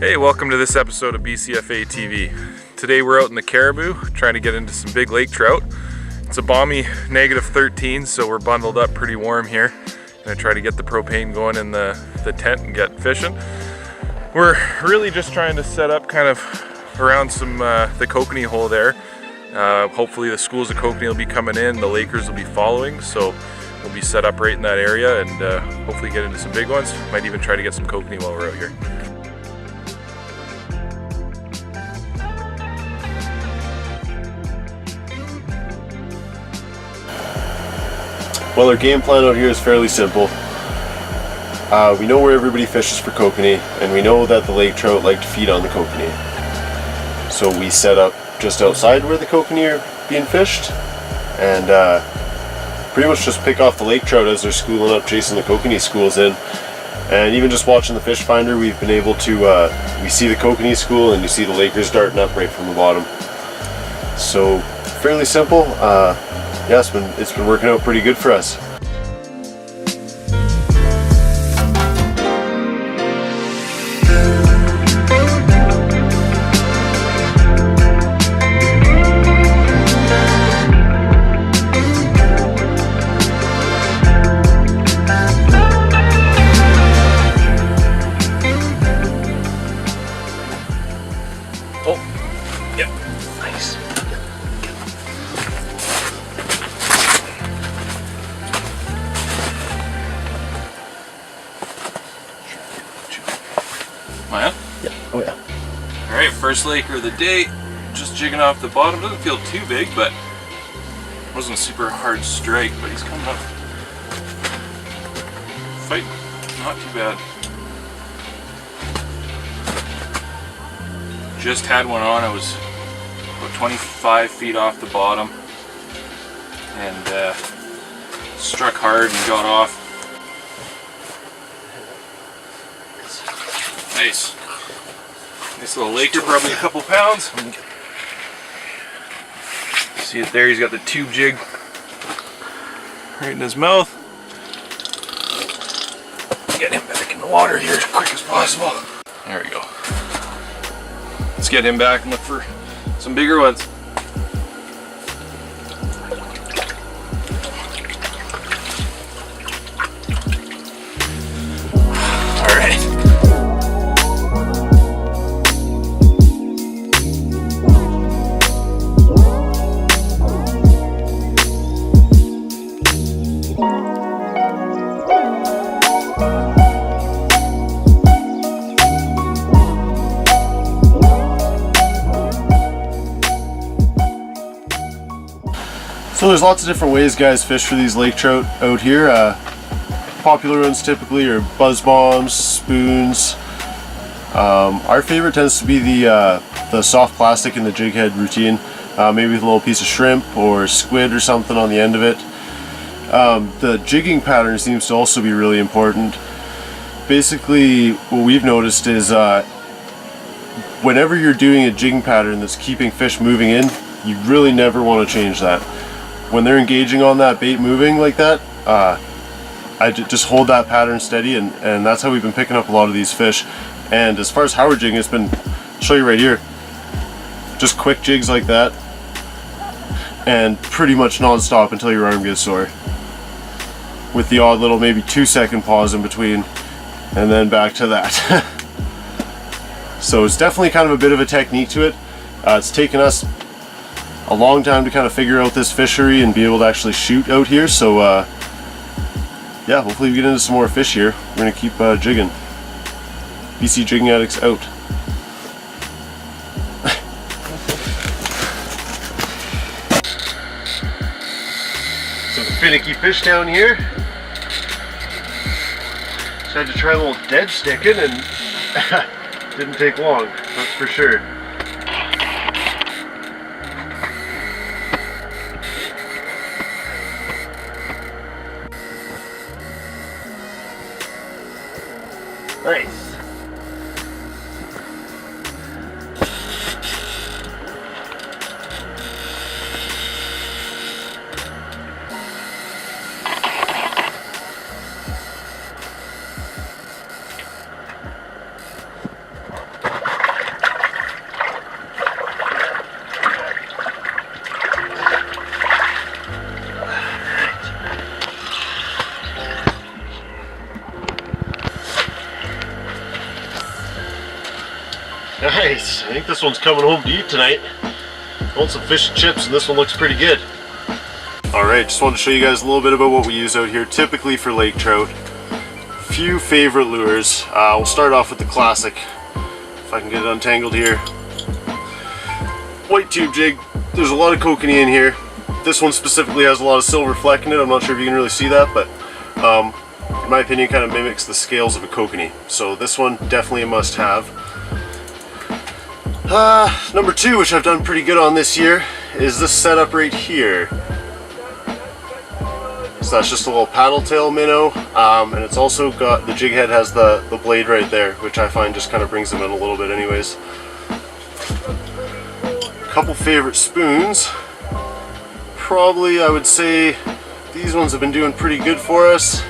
Hey, welcome to this episode of BCFA TV. Today we're out in the Caribou trying to get into some big lake trout. It's a balmy -13, so we're bundled up pretty warm here. Gonna try to get the propane going in the tent and get fishing. We're really just trying to set up kind of around some the kokanee hole there. Hopefully the schools of kokanee will be coming in, the Lakers will be following, so we'll be set up right in that area and hopefully get into some big ones. Might even try to get some kokanee while we're out here. Well, our game plan out here is fairly simple. We know where everybody fishes for kokanee, and we know that the lake trout like to feed on the kokanee. So we set up just outside where the kokanee are being fished, and pretty much just pick off the lake trout as they're schooling up, chasing the kokanee schools in. And even just watching the fish finder, we've been able to, we see the kokanee school and you see the Lakers darting up right from the bottom. So fairly simple. Yeah, it's been working out pretty good for us. Oh, yep, nice. Am I on? Yeah. Oh yeah. Alright, first laker of the day. Just jigging off the bottom. Doesn't feel too big, but wasn't a super hard strike, but he's coming up. Fighting. Not too bad. Just had one on. I was about 25 feet off the bottom and struck hard and got off. Nice. Nice little laker, probably a couple pounds. See it there, he's got the tube jig right in his mouth. Get him back in the water here as quick as possible. There we go. Let's get him back and look for some bigger ones. So there's lots of different ways guys fish for these lake trout out here. Popular ones typically are buzz bombs, spoons. Our favorite tends to be the soft plastic in the jig head routine, maybe with a little piece of shrimp or squid or something on the end of it. The jigging pattern seems to also be really important. Basically what we've noticed is whenever you're doing a jigging pattern that's keeping fish moving in, you really never want to change that. When they're engaging on that bait moving like that, I just hold that pattern steady, and that's how we've been picking up a lot of these fish. And as far as how we're jigging, it's been, I'll show you right here, just quick jigs like that, and pretty much non-stop until your arm gets sore, with the odd little maybe 2-second pause in between, and then back to that. So it's definitely kind of a bit of a technique to it. It's taken us a long time to kind of figure out this fishery and be able to actually shoot out here, so yeah, hopefully we get into some more fish here. We're going to keep jigging. BC Jigging Addicts out. Some finicky fish down here. Just had to try a little dead sticking and didn't take long, that's for sure. Nice. Nice. I think this one's coming home to eat tonight. I want some fish and chips, and this one looks pretty good. Alright, just wanted to show you guys a little bit about what we use out here typically for lake trout. Few favorite lures. We'll start off with the classic, if I can get it untangled here. White tube jig. There's a lot of kokanee in here. This one specifically has a lot of silver fleck in it. I'm not sure if you can really see that, but in my opinion kind of mimics the scales of a kokanee. So this one definitely a must-have. Number two, which I've done pretty good on this year, is this setup right here. So that's just a little paddle tail minnow, and it's also got, the jig head has the blade right there, which I find just kind of brings them in a little bit anyways. Couple favorite spoons. Probably I would say these ones have been doing pretty good for us.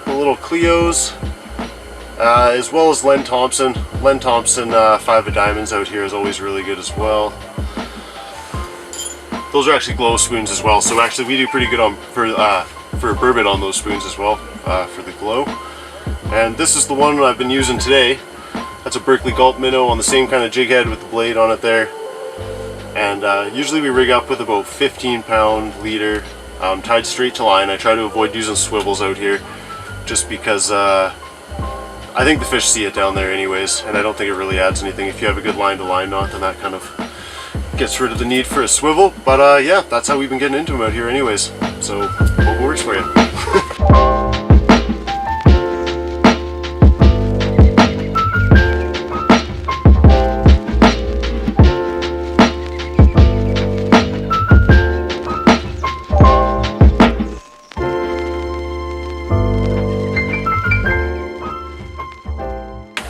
The little Cleos, as well as Len Thompson. Len Thompson 5 of Diamonds out here is always really good as well. Those are actually glow spoons as well, so actually we do pretty good on for burbot on those spoons as well, for the glow. And this is the one I've been using today. That's a Berkeley Gulp minnow on the same kind of jig head with the blade on it there. And usually we rig up with about 15-pound leader, tied straight to line. I try to avoid using swivels out here just because I think the fish see it down there anyways, and I don't think it really adds anything. If you have a good line-to-line knot, then that kind of gets rid of the need for a swivel. But yeah, that's how we've been getting into them out here anyways. So hope it works for you.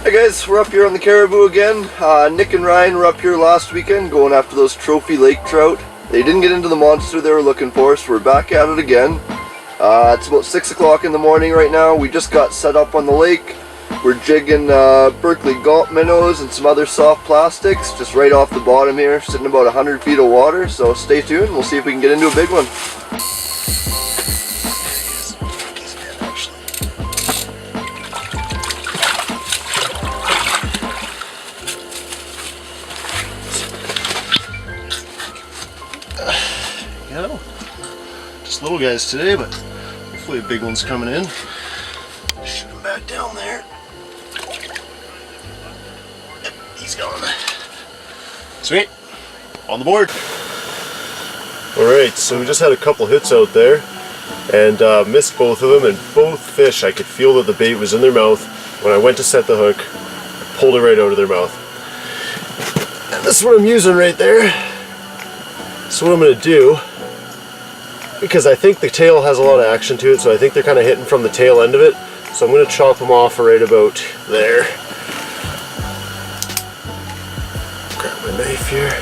Hey guys, we're up here on the Caribou again. Nick and Ryan were up here last weekend going after those trophy lake trout. They didn't get into the monster they were looking for, so we're back at it again. It's about 6 o'clock in the morning right now. We just got set up on the lake. We're jigging Berkeley Gulp minnows and some other soft plastics just right off the bottom here, sitting about 100 feet of water. So stay tuned, we'll see if we can get into a big one. Just little guys today, but hopefully a big one's coming in. Shoot him back down there. Yep, he's gone. Sweet, on the board. Alright, so we just had a couple hits out there and missed both of them, and both fish I could feel that the bait was in their mouth. When I went to set the hook, I pulled it right out of their mouth. And this is what I'm using right there. So what I'm going to do, because I think the tail has a lot of action to it, so I think they're kind of hitting from the tail end of it. So I'm going to chop them off right about there. Grab my knife here.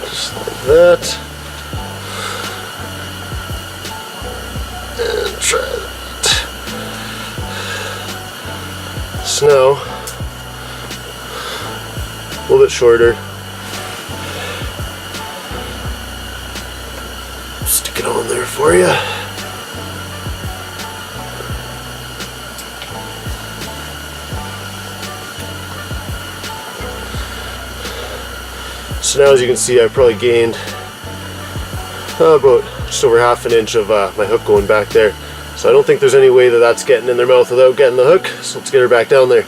Just like that. And try that. So now, a little bit shorter. Stick it on there for you. So now, as you can see, I probably gained about just over half an inch of my hook going back there. So I don't think there's any way that that's getting in their mouth without getting the hook. So let's get her back down there.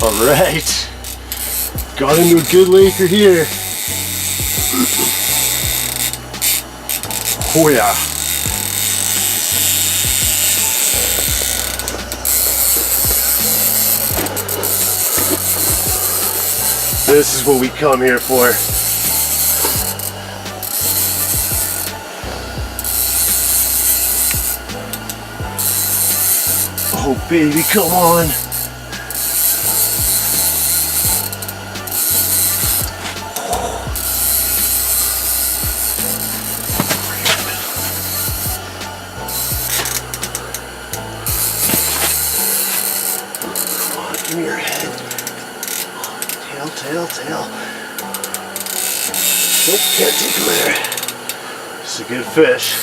Alright, got into a good laker here. Oh yeah. This is what we come here for. Oh baby, come on. Nope, can't take him there. It's a good fish.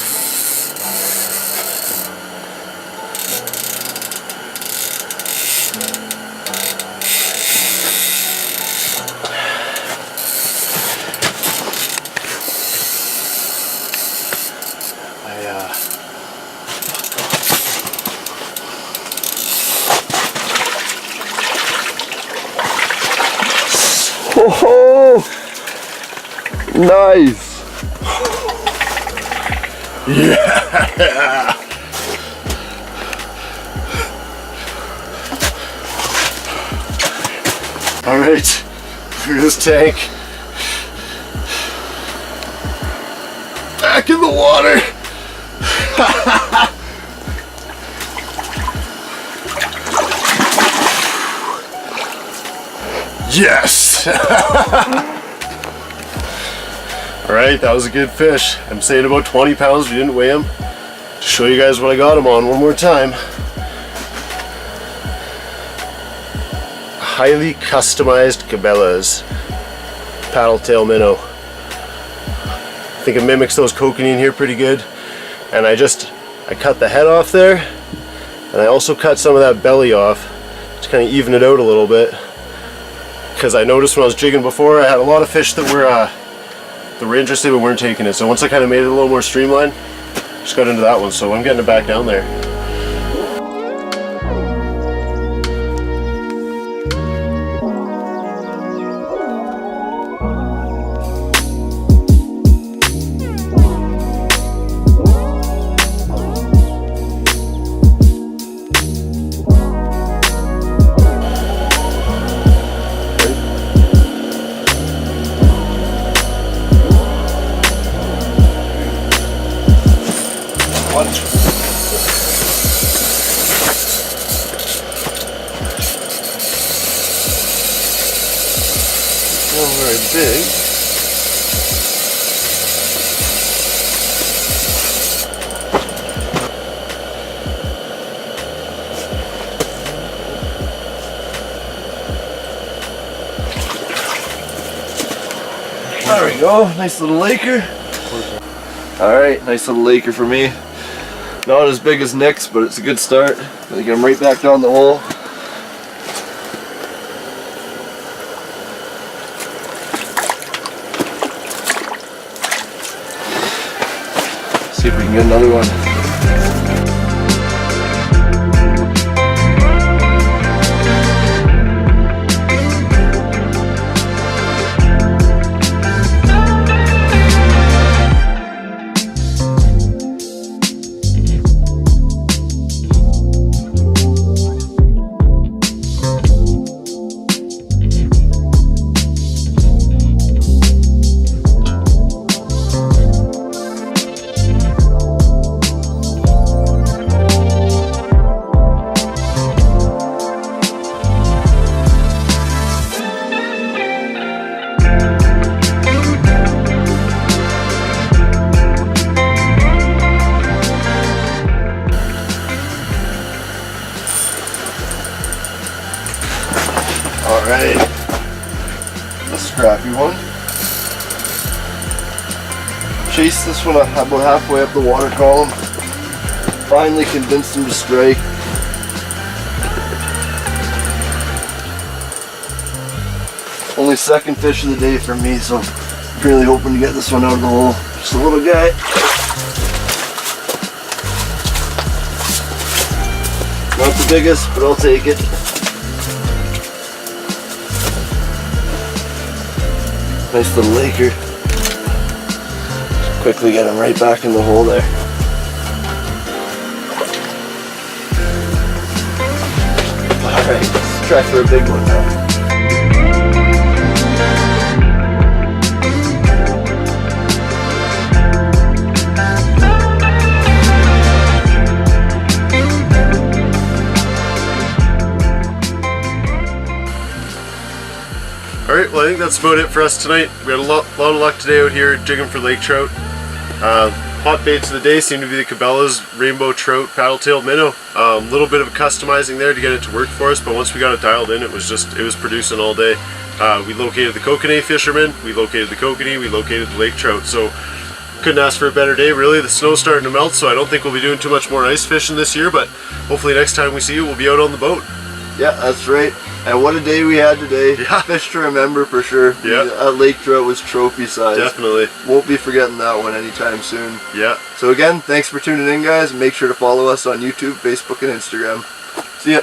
Oh, nice. Yeah. All right, through this tank. Back in the water. Yes! Alright, that was a good fish. I'm saying about 20 pounds, we didn't weigh him. To show you guys what I got him on one more time. Highly customized Cabela's paddle tail minnow. I think it mimics those kokanee in here pretty good. And I cut the head off there, and I also cut some of that belly off to kind of even it out a little bit. Because I noticed when I was jigging before, I had a lot of fish that were interested but weren't taking it. So once I kind of made it a little more streamlined, just got into that one. So I'm getting it back down there. Not very big. There we go, nice little laker. Alright, nice little laker for me. Not as big as Nick's, but it's a good start. Gonna get him right back down the hole. See if we can get another one. Alright, a scrappy one. Chased this one about halfway up the water column. Finally convinced him to strike. Only second fish of the day for me, so I'm really hoping to get this one out of the hole. Just a little guy. Not the biggest, but I'll take it. Nice little laker. Just quickly get him right back in the hole there. Alright, let's try for a big one now. Alright, well I think that's about it for us tonight. We had a lot of luck today out here jigging for lake trout. Hot baits of the day seem to be the Cabela's rainbow trout paddle-tailed minnow. Little bit of customizing there to get it to work for us, but once we got it dialed in, it was producing all day. We located the kokanee fishermen, we located the kokanee, we located the lake trout, so couldn't ask for a better day really. The snow's starting to melt, so I don't think we'll be doing too much more ice fishing this year, but hopefully next time we see you, we'll be out on the boat. Yeah, that's right. And what a day we had today. Yeah. Fish to remember for sure. Yeah. That lake trout was trophy size. Definitely. Won't be forgetting that one anytime soon. Yeah. So again, thanks for tuning in, guys. Make sure to follow us on YouTube, Facebook, and Instagram. See ya.